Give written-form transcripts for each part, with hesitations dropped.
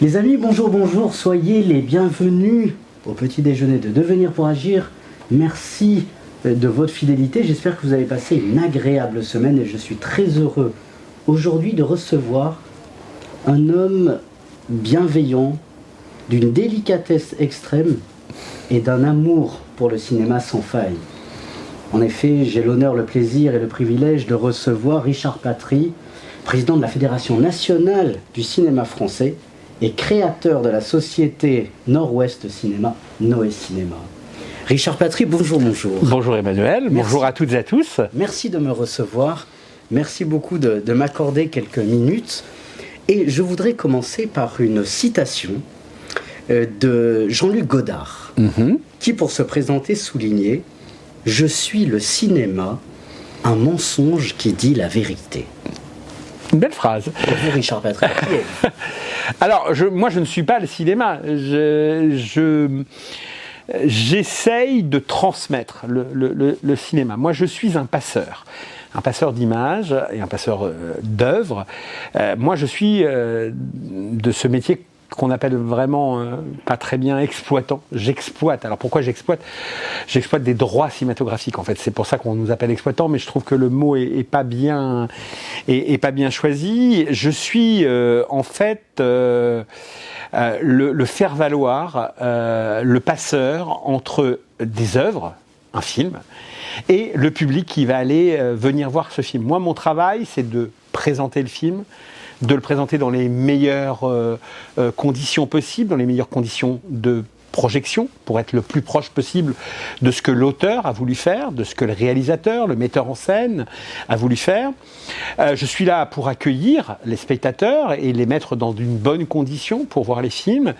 Les amis, bonjour, soyez les bienvenus au petit déjeuner de Devenir pour agir. Merci de votre fidélité, j'espère que vous avez passé une agréable semaine et je suis très heureux aujourd'hui de recevoir un homme bienveillant, d'une délicatesse extrême et d'un amour pour le cinéma sans faille. En effet, j'ai l'honneur, le plaisir et le privilège de recevoir Richard Patry, président de la Fédération nationale du cinéma français et créateur de la société Nord-Ouest Cinéma, Noé Cinéma. Richard Patry, bonjour. Bonjour Emmanuel, Merci. Bonjour à toutes et à tous. Merci de me recevoir, merci beaucoup de m'accorder quelques minutes. Et je voudrais commencer par une citation de Jean-Luc Godard, qui pour se présenter soulignait « Je suis le cinéma, un mensonge qui dit la vérité ». Une belle phrase. Et vous, Richard Patry, qui êtes-vous ? Alors, moi je ne suis pas le cinéma, j'essaye de transmettre le cinéma. Moi je suis un passeur d'images et un passeur d'œuvres. Moi je suis de ce métier qu'on appelle vraiment pas très bien exploitant. J'exploite. Alors pourquoi j'exploite ? J'exploite des droits cinématographiques en fait. C'est pour ça qu'on nous appelle exploitant, mais je trouve que le mot est pas bien choisi. Je suis en fait le faire-valoir, le passeur entre des œuvres, un film, et le public qui va aller venir voir ce film. Moi, mon travail, c'est de présenter le film, de le présenter dans les meilleures conditions possibles, dans les meilleures conditions de projection, pour être le plus proche possible de ce que l'auteur a voulu faire, de ce que le réalisateur, le metteur en scène a voulu faire. Je suis là pour accueillir les spectateurs et les mettre dans une bonne condition pour voir les films.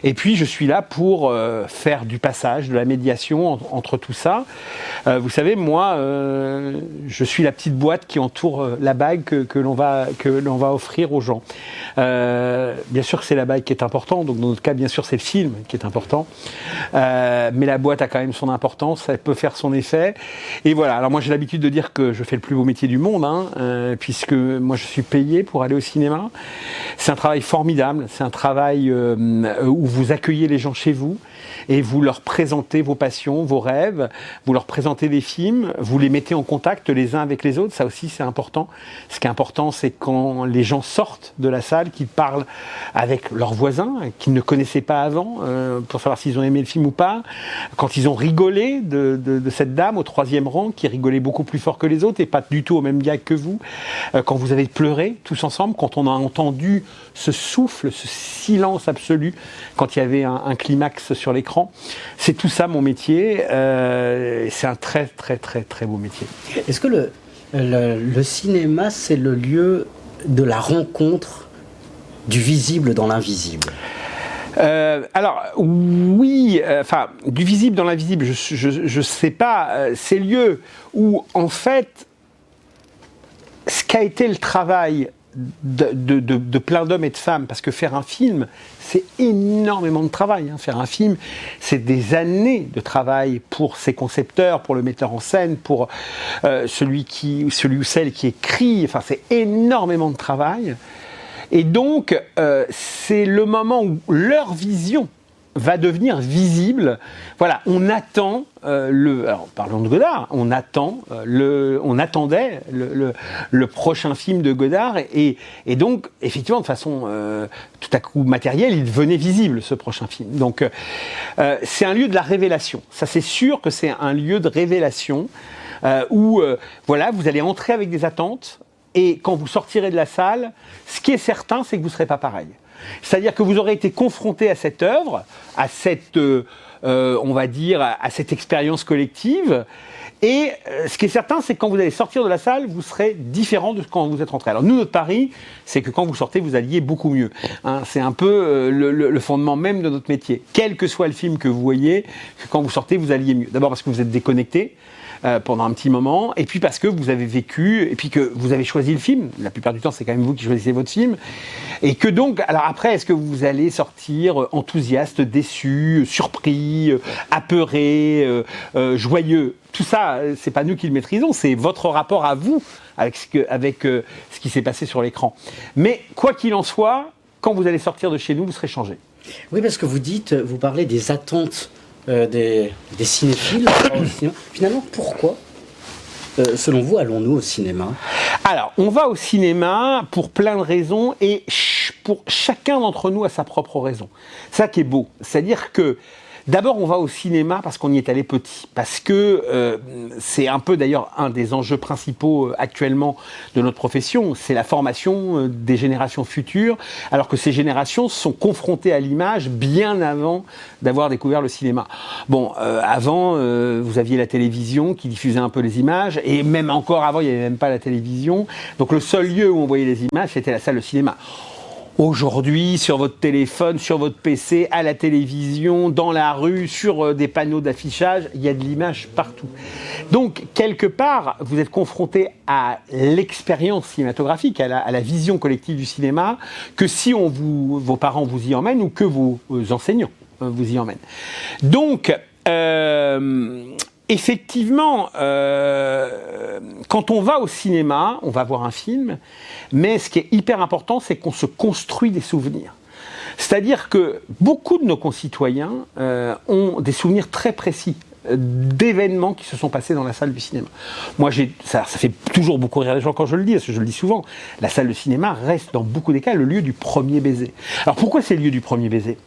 Et puis je suis là pour faire du passage, de la médiation entre tout ça. Vous savez, moi, je suis la petite boîte qui entoure la bague que l'on va offrir aux gens. Bien sûr que c'est la bague qui est importante, donc dans notre cas, bien sûr, c'est le film qui est important. Mais la boîte a quand même son importance, elle peut faire son effet. Et voilà, alors moi j'ai l'habitude de dire que je fais le plus beau métier du monde, puisque moi je suis payé pour aller au cinéma. C'est un travail formidable, c'est un travail où vous accueillez les gens chez vous et vous leur présentez vos passions, vos rêves, vous leur présentez des films, vous les mettez en contact les uns avec les autres, ça aussi c'est important. Ce qui est important, c'est quand les gens sortent de la salle, qu'ils parlent avec leurs voisins, qu'ils ne connaissaient pas avant, pour savoir s'ils ont aimé le film ou pas, quand ils ont rigolé de cette dame au 3e rang, qui rigolait beaucoup plus fort que les autres et pas du tout au même gag que vous, quand vous avez pleuré tous ensemble, quand on a entendu ce souffle, ce silence absolu, quand il y avait un climax sur l'écran. C'est tout ça mon métier, c'est un très très très très beau métier. Est-ce que le cinéma, c'est le lieu de la rencontre du visible dans l'invisible ? Alors oui, du visible dans l'invisible, je sais pas. C'est le lieu où en fait, ce qu'a été le travail de plein d'hommes et de femmes, parce que faire un film, c'est énormément de travail. Faire un film, c'est des années de travail pour ses concepteurs, pour le metteur en scène, pour celui ou celle qui écrit. Enfin, c'est énormément de travail. Et donc, c'est le moment où leur vision va devenir visible. Voilà, on attend alors parlons de Godard, on attendait le prochain film de Godard et donc effectivement de façon tout à coup matérielle, il devenait visible ce prochain film. Donc c'est un lieu de la révélation. Ça c'est sûr que c'est un lieu de révélation où voilà, vous allez entrer avec des attentes. Et quand vous sortirez de la salle, ce qui est certain, c'est que vous ne serez pas pareil. C'est-à-dire que vous aurez été confronté à cette œuvre, à cette, on va dire, à cette expérience collective. Et ce qui est certain, c'est que quand vous allez sortir de la salle, vous serez différent de quand vous êtes rentré. Alors nous, notre pari, c'est que quand vous sortez, vous alliez beaucoup mieux. C'est un peu le fondement même de notre métier. Quel que soit le film que vous voyez, que quand vous sortez, vous alliez mieux. D'abord parce que vous êtes déconnecté. Pendant un petit moment, et puis parce que vous avez vécu, et puis que vous avez choisi le film, la plupart du temps c'est quand même vous qui choisissez votre film, et que donc, alors après, est-ce que vous allez sortir enthousiaste, déçu, surpris, apeuré, joyeux ? Tout ça, c'est pas nous qui le maîtrisons, c'est votre rapport à vous avec ce qui s'est passé sur l'écran. Mais quoi qu'il en soit, quand vous allez sortir de chez nous, vous serez changé. Oui, parce que vous parlez des attentes des cinéphiles au cinéma. Finalement, pourquoi, selon vous, allons-nous au cinéma ? Alors, on va au cinéma pour plein de raisons et pour chacun d'entre nous a sa propre raison. Ça qui est beau. C'est-à-dire que d'abord, on va au cinéma parce qu'on y est allé petit, parce que c'est un peu d'ailleurs un des enjeux principaux actuellement de notre profession, c'est la formation des générations futures, alors que ces générations sont confrontées à l'image bien avant d'avoir découvert le cinéma. Bon, avant, vous aviez la télévision qui diffusait un peu les images, et même encore avant, il n'y avait même pas la télévision, donc le seul lieu où on voyait les images, c'était la salle de cinéma. Aujourd'hui, sur votre téléphone, sur votre PC, à la télévision, dans la rue, sur des panneaux d'affichage, il y a de l'image partout. Donc, quelque part, vous êtes confronté à l'expérience cinématographique, à la vision collective du cinéma, que si vos parents vous y emmènent ou que vos enseignants vous y emmènent. Donc, effectivement, quand on va au cinéma, on va voir un film, mais ce qui est hyper important, c'est qu'on se construit des souvenirs. C'est-à-dire que beaucoup de nos concitoyens ont des souvenirs très précis d'événements qui se sont passés dans la salle du cinéma. Moi, ça fait toujours beaucoup rire les gens quand je le dis, parce que je le dis souvent, la salle de cinéma reste dans beaucoup des cas le lieu du premier baiser. Alors pourquoi c'est le lieu du premier baiser ?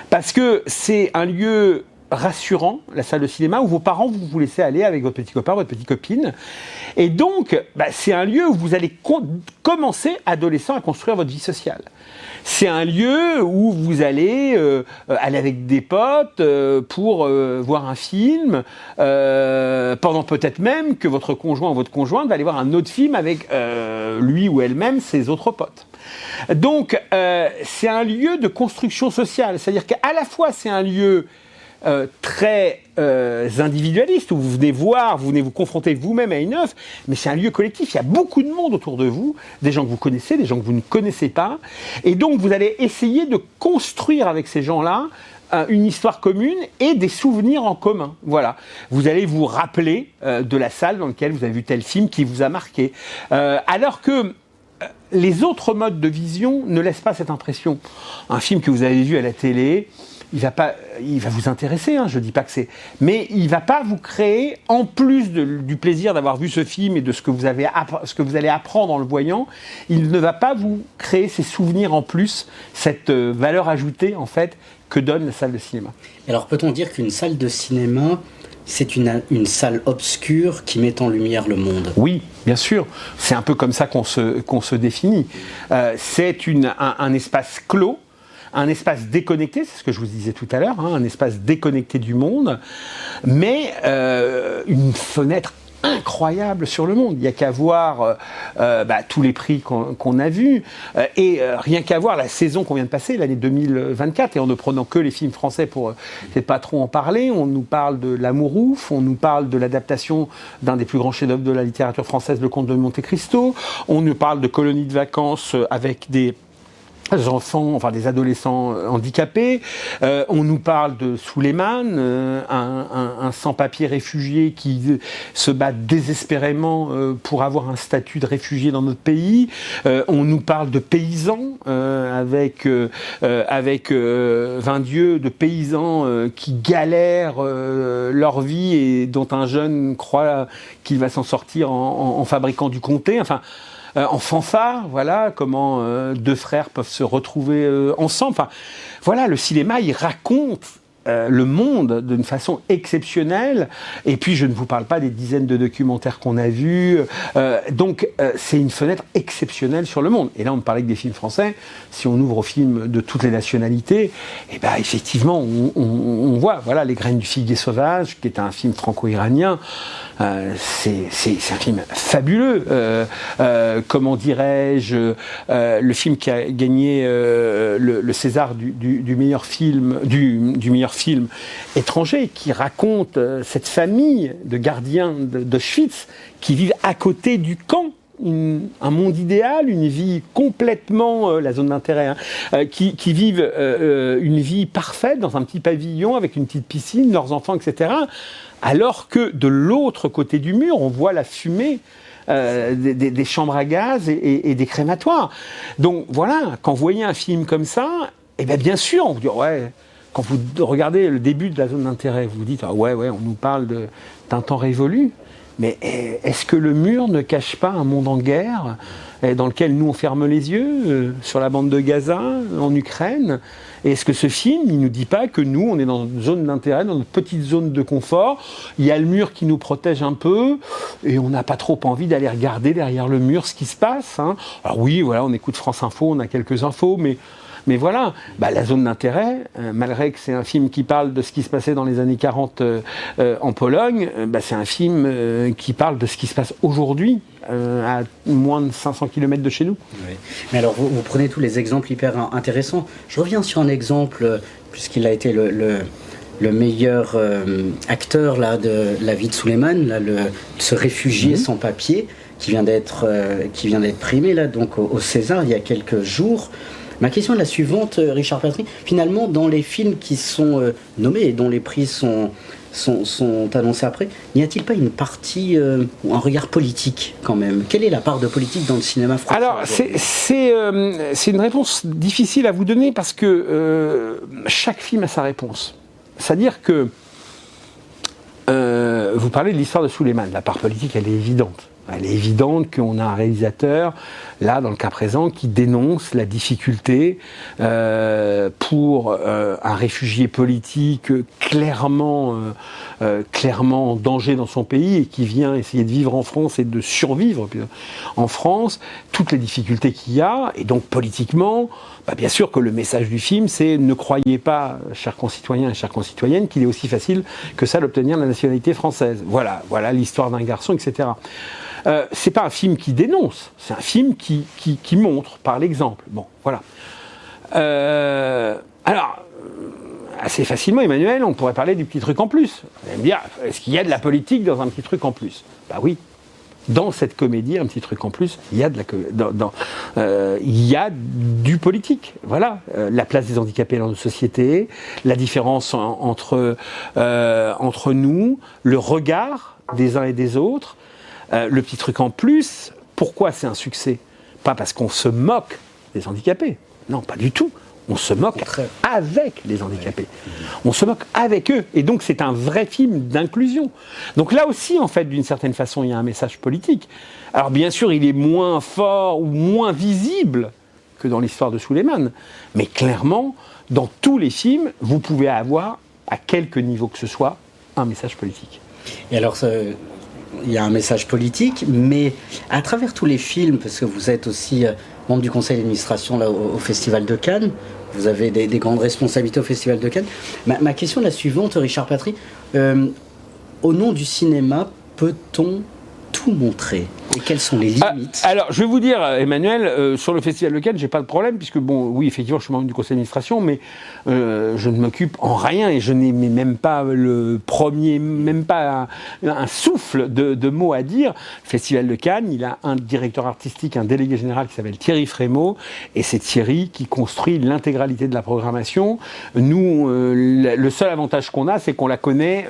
Parce que c'est un lieu rassurant, la salle de cinéma, où vos parents vous laissez aller avec votre petit copain, votre petite copine. Et donc, c'est un lieu où vous allez commencer, adolescent, à construire votre vie sociale. C'est un lieu où vous allez aller avec des potes pour voir un film, pendant peut-être même que votre conjoint ou votre conjointe va aller voir un autre film avec lui ou elle-même, ses autres potes. Donc, c'est un lieu de construction sociale. C'est-à-dire qu'à la fois, c'est un lieu très individualiste, où vous venez vous confronter vous-même à une œuvre, mais c'est un lieu collectif, il y a beaucoup de monde autour de vous, des gens que vous connaissez, des gens que vous ne connaissez pas, et donc vous allez essayer de construire avec ces gens-là une histoire commune et des souvenirs en commun. Voilà. Vous allez vous rappeler de la salle dans laquelle vous avez vu tel film qui vous a marqué. Alors que les autres modes de vision ne laissent pas cette impression. Un film que vous avez vu à la télé, il va vous intéresser, je dis pas que c'est, mais il va pas vous créer, en plus du plaisir d'avoir vu ce film et de ce que vous allez apprendre en le voyant, il ne va pas vous créer ces souvenirs en plus, cette valeur ajoutée en fait que donne la salle de cinéma. Alors peut-on dire qu'une salle de cinéma, c'est une salle obscure qui met en lumière le monde ? Oui, bien sûr. C'est un peu comme ça qu'on se définit. C'est un espace clos, un espace déconnecté, c'est ce que je vous disais tout à l'heure, un espace déconnecté du monde, mais une fenêtre incroyable sur le monde. Il n'y a qu'à voir tous les prix qu'on a vus, et rien qu'à voir la saison qu'on vient de passer, l'année 2024, et en ne prenant que les films français pour peut-être pas trop en parler, on nous parle de L'Amour ouf, on nous parle de l'adaptation d'un des plus grands chefs-d'œuvre de la littérature française, Le Comte de Monte Cristo, on nous parle de colonies de vacances avec des enfants, enfin des adolescents handicapés. On nous parle de Souleymane, un sans-papier réfugié qui se bat désespérément pour avoir un statut de réfugié dans notre pays. On nous parle de paysans, avec Vindieux, de paysans qui galèrent leur vie et dont un jeune croit qu'il va s'en sortir en fabriquant du comté. Enfin, en fanfare, voilà, comment deux frères peuvent se retrouver ensemble. Enfin, voilà, le cinéma, il raconte le monde d'une façon exceptionnelle. Et puis, je ne vous parle pas des dizaines de documentaires qu'on a vus. Donc, c'est une fenêtre exceptionnelle sur le monde. Et là, on ne parlait que des films français. Si on ouvre aux films de toutes les nationalités, et effectivement, on voit, voilà, Les Graines du figuier sauvage, qui est un film franco-iranien. C'est un film fabuleux. Comment dirais-je, le film qui a gagné le César du meilleur film, du meilleur film étranger, qui raconte cette famille de gardiens d'Auschwitz qui vivent à côté du camp. Un monde idéal, une vie complètement, la zone d'intérêt, qui vivent une vie parfaite dans un petit pavillon avec une petite piscine, leurs enfants, etc. Alors que de l'autre côté du mur, on voit la fumée des chambres à gaz et des crématoires. Donc voilà, quand vous voyez un film comme ça, eh bien sûr, on vous dit ouais. Quand vous regardez le début de la zone d'intérêt, vous vous dites ah ouais, on nous parle d'un temps révolu. Mais est-ce que le mur ne cache pas un monde en guerre dans lequel nous on ferme les yeux sur la bande de Gaza, en Ukraine? Et est-ce que ce film, il ne nous dit pas que nous, on est dans une zone d'intérêt, dans une petite zone de confort, il y a le mur qui nous protège un peu, et on n'a pas trop envie d'aller regarder derrière le mur ce qui se passe, hein. Alors oui, voilà, on écoute France Info, on a quelques infos, mais voilà, la zone d'intérêt, malgré que c'est un film qui parle de ce qui se passait dans les années 40 en Pologne, c'est un film qui parle de ce qui se passe aujourd'hui, à moins de 500 km de chez nous. Oui. Mais alors, vous prenez tous les exemples hyper intéressants. Je reviens sur un exemple, puisqu'il a été le meilleur acteur là, de la vie de Souleymane, là, ce réfugié sans papier qui vient d'être primé là, donc, au César il y a quelques jours. Ma question est la suivante, Richard Patry. Finalement, dans les films qui sont nommés et dont les prix sont annoncés après, n'y a-t-il pas une partie ou un regard politique quand même? Quelle est la part de politique dans le cinéma français? Alors, c'est une réponse difficile à vous donner parce que chaque film a sa réponse. C'est-à-dire que vous parlez de l'histoire de Souleymane. La part politique, elle est évidente. Elle est évidente qu'on a un réalisateur, là, dans le cas présent, qui dénonce la difficulté pour un réfugié politique clairement en danger dans son pays et qui vient essayer de vivre en France et de survivre en France, toutes les difficultés qu'il y a. Et donc, politiquement, bien sûr que le message du film, c'est ne croyez pas, chers concitoyens et chères concitoyennes, qu'il est aussi facile que ça d'obtenir la nationalité française. Voilà l'histoire d'un garçon, etc. C'est pas un film qui dénonce, c'est un film qui montre par l'exemple. Bon, voilà. Alors, assez facilement, Emmanuel, on pourrait parler du petit truc en plus. Vous allez me dire, est-ce qu'il y a de la politique dans un petit truc en plus? Oui. Dans cette comédie, un petit truc en plus, il y a il y a du politique. Voilà, la place des handicapés dans notre société, la différence entre nous, le regard des uns et des autres. Le petit truc en plus, pourquoi c'est un succès? Pas parce qu'on se moque des handicapés. Non, pas du tout. On se moque avec les handicapés. On se moque avec eux. Et donc, c'est un vrai film d'inclusion. Donc là aussi, en fait, d'une certaine façon, il y a un message politique. Alors, bien sûr, il est moins fort ou moins visible que dans l'histoire de Souleymane. Mais clairement, dans tous les films, vous pouvez avoir, à quelque niveau que ce soit, un message politique. Et alors, il y a un message politique, mais à travers tous les films, parce que vous êtes aussi membre du conseil d'administration là, au Festival de Cannes, vous avez des grandes responsabilités au Festival de Cannes. Ma question est la suivante, Richard Patry. Au nom du cinéma, peut-on tout montrer? Et quelles sont les limites? Alors, je vais vous dire, Emmanuel, sur le Festival de Cannes, j'ai pas de problème, puisque, oui, effectivement, je suis membre du conseil d'administration, mais je ne m'occupe en rien, et je n'ai même pas même pas un souffle de mots à dire. Le Festival de Cannes, il a un directeur artistique, un délégué général qui s'appelle Thierry Frémaux, et c'est Thierry qui construit l'intégralité de la programmation. Nous, le seul avantage qu'on a, c'est qu'on la connaît,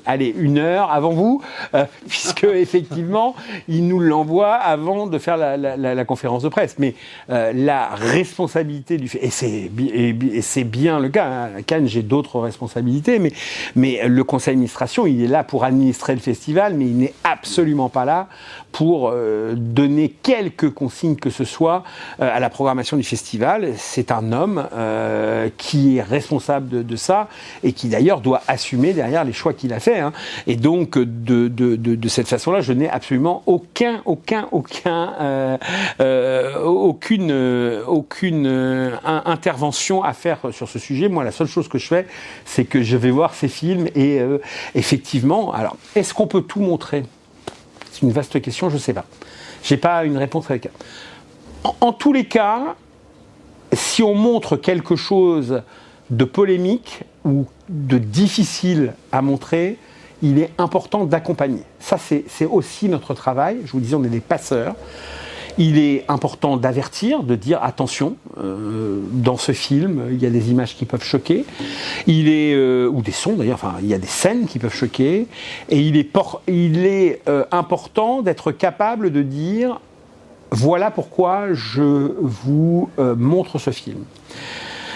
1 heure avant vous, puisque, effectivement, il nous l'envoie avant de faire la conférence de presse. Mais la responsabilité et c'est bien le cas, hein. À Cannes, j'ai d'autres responsabilités, mais le conseil d'administration, il est là pour administrer le festival, mais il n'est absolument pas là pour donner quelques consignes que ce soit à la programmation du festival. C'est un homme qui est responsable de ça et qui d'ailleurs doit assumer derrière les choix qu'il a faits, hein. Et donc de cette façon-là, je n'ai absolument aucune intervention à faire sur ce sujet. Moi, la seule chose que je fais, c'est que je vais voir ces films et effectivement, alors, est-ce qu'on peut tout montrer? C'est une vaste question, je ne sais pas. Je n'ai pas une réponse avec elle. En tous les cas, si on montre quelque chose de polémique ou de difficile à montrer, il est important d'accompagner. Ça, c'est aussi notre travail. Je vous disais, on est des passeurs. Il est important d'avertir, de dire attention, dans ce film, il y a des images qui peuvent choquer, ou des sons d'ailleurs, enfin, il y a des scènes qui peuvent choquer, et il est important d'être capable de dire voilà pourquoi je vous montre ce film.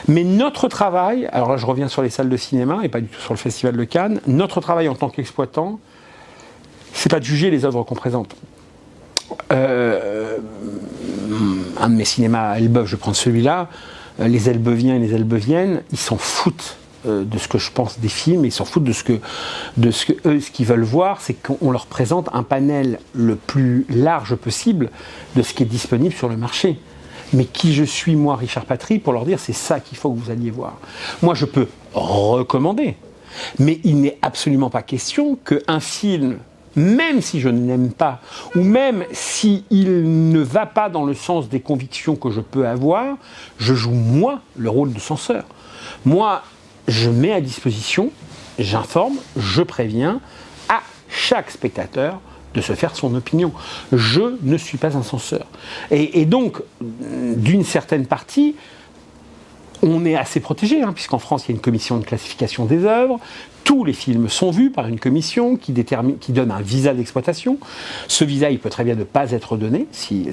Mais notre travail, alors là je reviens sur les salles de cinéma et pas du tout sur le Festival de Cannes, notre travail en tant qu'exploitant, c'est pas de juger les œuvres qu'on présente. Un de mes cinémas à Elbeuf, je prends celui-là, les Elbeviens et les Elbeviennes, ils s'en foutent de ce que je pense des films, ils s'en foutent de ce qu'ils veulent voir, c'est qu'on leur présente un panel le plus large possible de ce qui est disponible sur le marché. Mais qui je suis, moi, Richard Patry, pour leur dire c'est ça qu'il faut que vous alliez voir. Moi, je peux recommander, mais il n'est absolument pas question qu'un film, même si je ne l'aime pas, ou même s'il ne va pas dans le sens des convictions que je peux avoir, je joue, moi, le rôle de censeur. Moi, je mets à disposition, j'informe, je préviens à chaque spectateur de se faire son opinion. Je ne suis pas un censeur. Et donc, d'une certaine partie, on est assez protégé, puisqu'en France, il y a une commission de classification des œuvres. Tous les films sont vus par une commission qui donne un visa d'exploitation. Ce visa, il peut très bien ne pas être donné si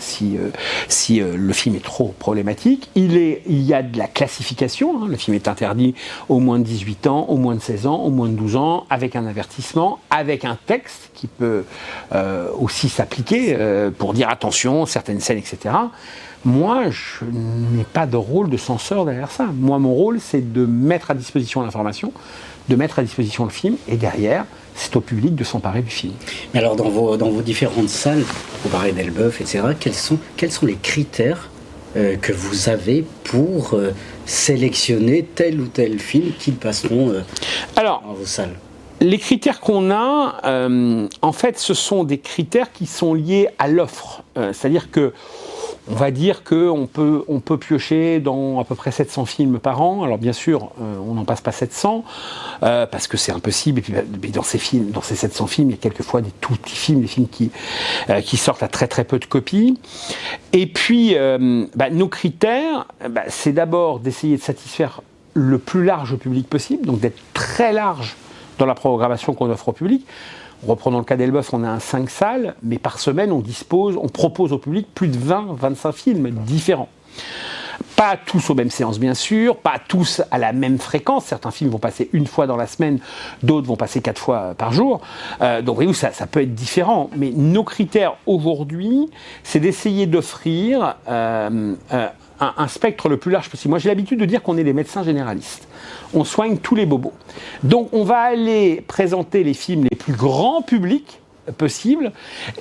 le film est trop problématique. Il y a de la classification. Le film est interdit aux moins de 18 ans, aux moins de 16 ans, aux moins de 12 ans, avec un avertissement, avec un texte qui peut aussi s'appliquer pour dire attention, certaines scènes, etc. Moi, je n'ai pas de rôle de censeur derrière ça. Moi, mon rôle, c'est de mettre à disposition l'information, de mettre à disposition le film, et derrière, c'est au public de s'emparer du film. Mais alors, dans vos différentes salles, vous parlez d'Elbeuf, etc., quels sont les critères que vous avez pour sélectionner tel ou tel film qui passeront dans vos salles ? Les critères qu'on a, en fait, ce sont des critères qui sont liés à l'offre. C'est-à-dire que on va dire qu'on peut piocher dans à peu près 700 films par an. Alors bien sûr, on n'en passe pas 700, parce que c'est impossible. Et puis dans ces 700 films, il y a quelquefois des tout petits films, des films qui sortent à très très peu de copies. Et puis, nos critères, c'est d'abord d'essayer de satisfaire le plus large public possible, donc d'être très large dans la programmation qu'on offre au public. Reprenons le cas d'Elbeuf, on a 5 salles, mais par semaine, on propose au public plus de 20-25 films différents. Pas tous aux mêmes séances, bien sûr, pas tous à la même fréquence. Certains films vont passer une fois dans la semaine, d'autres vont passer 4 fois par jour. Donc, voyez-vous, ça peut être différent. Mais nos critères aujourd'hui, c'est d'essayer d'offrir un spectre le plus large possible. Moi, j'ai l'habitude de dire qu'on est des médecins généralistes. On soigne tous les bobos. Donc, on va aller présenter les films les plus grands publics possibles,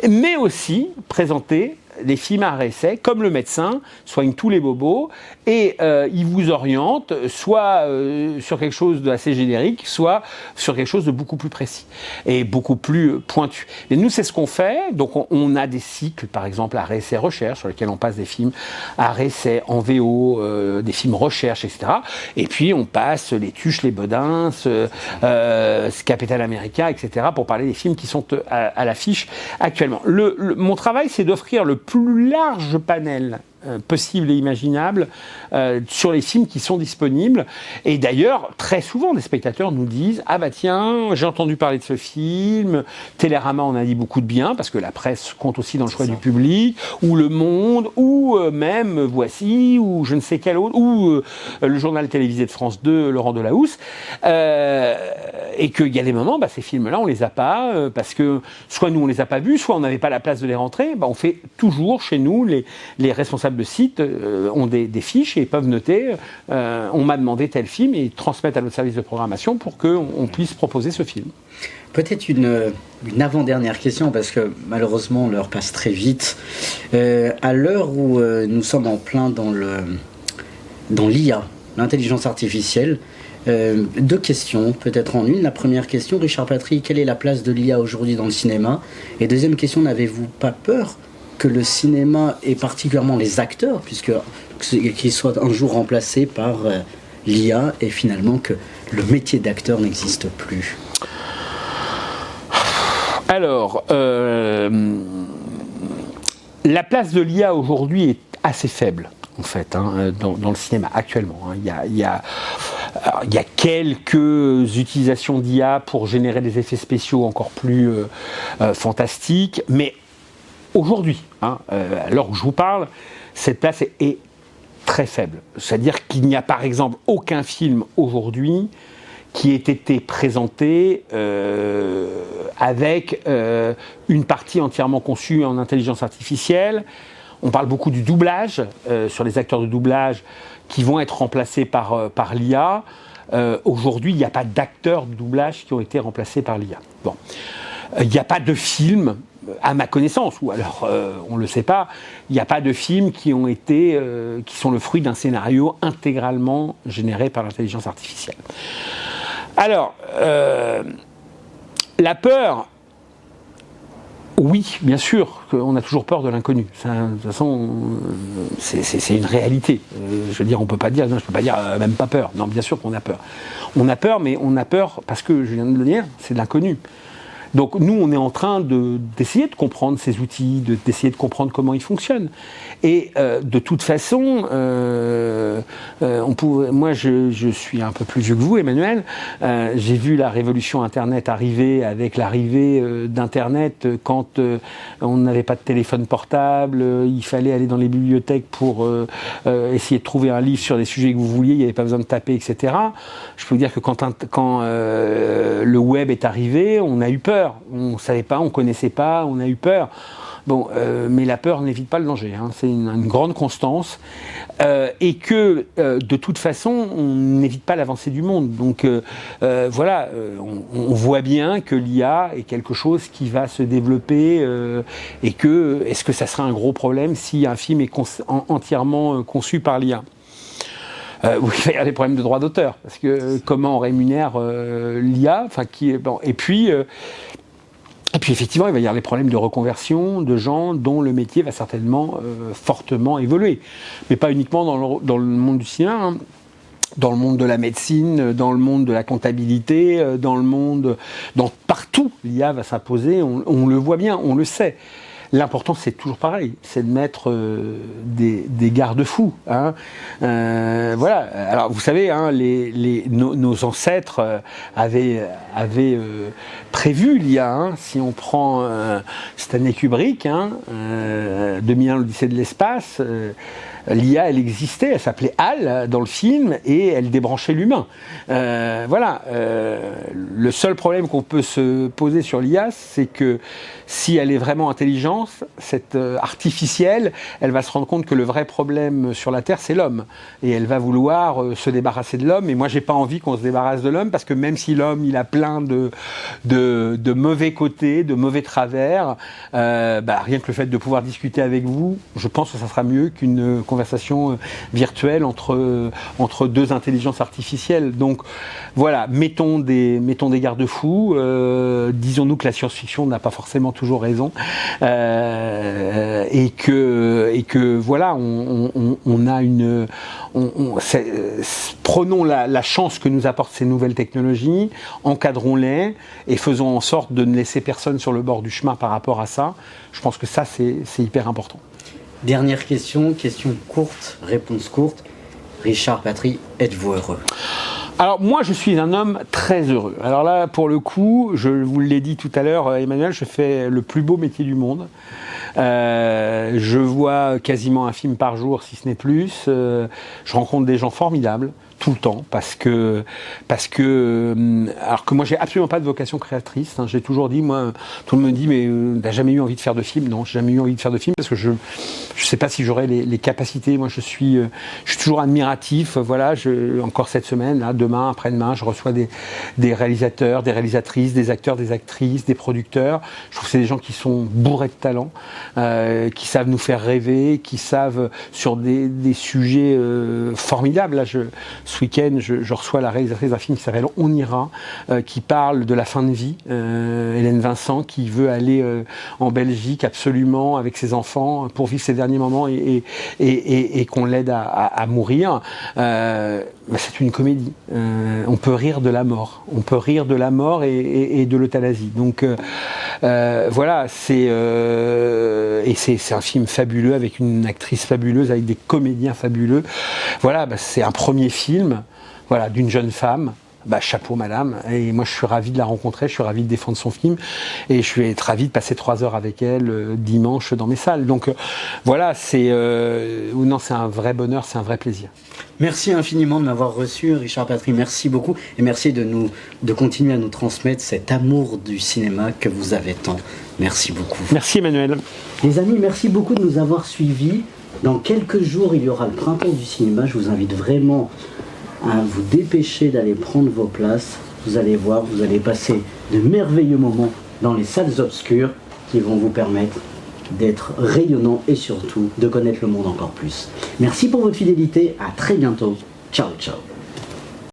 mais aussi présenter les films à réessai, comme le médecin soigne tous les bobos, et il vous oriente soit sur quelque chose d'assez générique, soit sur quelque chose de beaucoup plus précis et beaucoup plus pointu. Et nous, c'est ce qu'on fait. Donc, on a des cycles, par exemple, à réessai recherche, sur lesquels on passe des films à réessai en VO, des films recherche, etc. Et puis, on passe Les Tuches, Les Bodins, Capitaine America, etc., pour parler des films qui sont à l'affiche actuellement. Mon travail, c'est d'offrir le plus large panel possible et imaginable sur les films qui sont disponibles. Et d'ailleurs, très souvent, des spectateurs nous disent « Ah bah tiens, j'ai entendu parler de ce film, Télérama en a dit beaucoup de bien, parce que la presse compte aussi dans le choix du public, ou Le Monde, ou même Voici, ou je ne sais quel autre, ou le journal télévisé de France 2, Laurent Delahousse. Et qu'il y a des moments, ces films-là, on les a pas, parce que soit nous, on les a pas vus, soit on n'avait pas la place de les rentrer. On fait toujours, chez nous, les responsables de site ont des fiches et peuvent noter on m'a demandé tel film, et transmettre à notre service de programmation pour qu'on puisse proposer ce film. Peut-être une avant-dernière question, parce que malheureusement l'heure passe très vite. À l'heure où nous sommes en plein dans l'IA, l'intelligence artificielle, 2 questions, peut-être en une. La première question, Richard Patry, quelle est la place de l'IA aujourd'hui dans le cinéma ? Et deuxième question, n'avez-vous pas peur que le cinéma, et particulièrement les acteurs, qu'ils soient un jour remplacés par l'IA, et finalement que le métier d'acteur n'existe plus ? Alors, La place de l'IA aujourd'hui est assez faible, en fait, dans le cinéma actuellement. Il y a quelques utilisations d'IA pour générer des effets spéciaux encore plus fantastiques, mais aujourd'hui, à l'heure où je vous parle, cette place est très faible. C'est-à-dire qu'il n'y a par exemple aucun film aujourd'hui qui ait été présenté avec une partie entièrement conçue en intelligence artificielle. On parle beaucoup du doublage, sur les acteurs de doublage qui vont être remplacés par l'IA. Aujourd'hui, il n'y a pas d'acteurs de doublage qui ont été remplacés par l'IA. Bon. Il n'y a pas de film, à ma connaissance, ou alors on ne le sait pas, il n'y a pas de films qui sont le fruit d'un scénario intégralement généré par l'intelligence artificielle. Alors, la peur, oui, bien sûr, on a toujours peur de l'inconnu. Ça, de toute façon, c'est une réalité. Je veux dire, on peut pas dire, non, je peux pas dire même pas peur. Non, bien sûr qu'on a peur. On a peur, mais on a peur parce que, je viens de le dire, c'est de l'inconnu. Donc nous, on est en train d'essayer de comprendre ces outils, d'essayer de comprendre comment ils fonctionnent. Et de toute façon, moi je suis un peu plus vieux que vous, Emmanuel. J'ai vu la révolution Internet arriver avec l'arrivée d'Internet quand on n'avait pas de téléphone portable, il fallait aller dans les bibliothèques pour essayer de trouver un livre sur des sujets que vous vouliez, il n'y avait pas besoin de taper, etc. Je peux vous dire que quand le web est arrivé, on a eu peur. On ne savait pas, on ne connaissait pas, on a eu peur. Bon, mais la peur n'évite pas le danger, c'est une grande constance. Et que, de toute façon, on n'évite pas l'avancée du monde. Donc, voilà, on voit bien que l'IA est quelque chose qui va se développer et que, est-ce que ça sera un gros problème si un film est entièrement conçu par l'IA ? Oui, il va y avoir des problèmes de droit d'auteur, parce que comment on rémunère l'IA, et puis effectivement, il va y avoir des problèmes de reconversion de gens dont le métier va certainement fortement évoluer, mais pas uniquement dans le monde du cinéma, dans le monde de la médecine, dans le monde de la comptabilité, partout, l'IA va s'imposer. On le voit bien, on le sait. L'important, c'est toujours pareil, c'est de mettre des garde-fous. Voilà. Alors, vous savez, nos ancêtres avaient prévu l'IA. Si on prend Stanley Kubrick, 2001, l'Odyssée de l'espace, l'IA, elle existait, elle s'appelait HAL dans le film et elle débranchait l'humain. Voilà. Le seul problème qu'on peut se poser sur l'IA, c'est que si elle est vraiment intelligente, cette artificielle, elle va se rendre compte que le vrai problème sur la Terre, c'est l'homme. Et elle va vouloir se débarrasser de l'homme. Et moi, j'ai pas envie qu'on se débarrasse de l'homme, parce que même si l'homme, il a plein de mauvais côtés, de mauvais travers, rien que le fait de pouvoir discuter avec vous, je pense que ça sera mieux qu'une conversation virtuelle entre deux intelligences artificielles. Donc voilà, mettons des garde-fous. Disons-nous que la science-fiction n'a pas forcément toujours raison. Et que voilà, on a prenons la chance que nous apportent ces nouvelles technologies, encadrons-les et faisons en sorte de ne laisser personne sur le bord du chemin par rapport à ça. Je pense que ça, c'est hyper important. Dernière question courte, réponse courte. Richard Patry, êtes-vous heureux ? Alors moi, je suis un homme très heureux. Alors là, pour le coup, je vous l'ai dit tout à l'heure, Emmanuel, je fais le plus beau métier du monde. Je vois quasiment un film par jour, si ce n'est plus. Je rencontre des gens formidables tout le temps, parce que alors que moi j'ai absolument pas de vocation créatrice, j'ai toujours dit, moi, tout le monde me dit, mais t'as jamais eu envie de faire de film? Non, j'ai jamais eu envie de faire de film parce que je sais pas si j'aurais les capacités. Moi je suis toujours admiratif. Voilà, encore cette semaine, là, demain, après-demain, je reçois des réalisateurs, des réalisatrices, des acteurs, des actrices, des producteurs. Je trouve que c'est des gens qui sont bourrés de talent, qui savent nous faire rêver, qui savent sur des sujets formidables. Là, ce week-end, je reçois la réalisatrice d'un film qui s'appelle On ira, qui parle de la fin de vie. Hélène Vincent, qui veut aller en Belgique absolument avec ses enfants pour vivre ses derniers moments et qu'on l'aide à mourir. C'est une comédie. On peut rire de la mort. On peut rire de la mort et de l'euthanasie. Donc Voilà, c'est un film fabuleux avec une actrice fabuleuse, avec des comédiens fabuleux. Voilà, c'est un premier film, voilà, d'une jeune femme. Chapeau madame, et moi je suis ravi de la rencontrer, je suis ravi de défendre son film et je vais être ravi de passer 3 heures avec elle dimanche dans mes salles. Donc voilà, c'est un vrai bonheur, c'est un vrai plaisir. Merci infiniment de m'avoir reçu, Richard Patry, merci beaucoup et merci de continuer à nous transmettre cet amour du cinéma que vous avez tant. Merci beaucoup. Merci Emmanuel. Les amis, merci beaucoup de nous avoir suivis. Dans quelques jours, il y aura le printemps du cinéma, je vous invite vraiment à vous dépêcher d'aller prendre vos places. Vous allez voir, vous allez passer de merveilleux moments dans les salles obscures qui vont vous permettre d'être rayonnant et surtout de connaître le monde encore plus. Merci pour votre fidélité, à très bientôt. Ciao, ciao.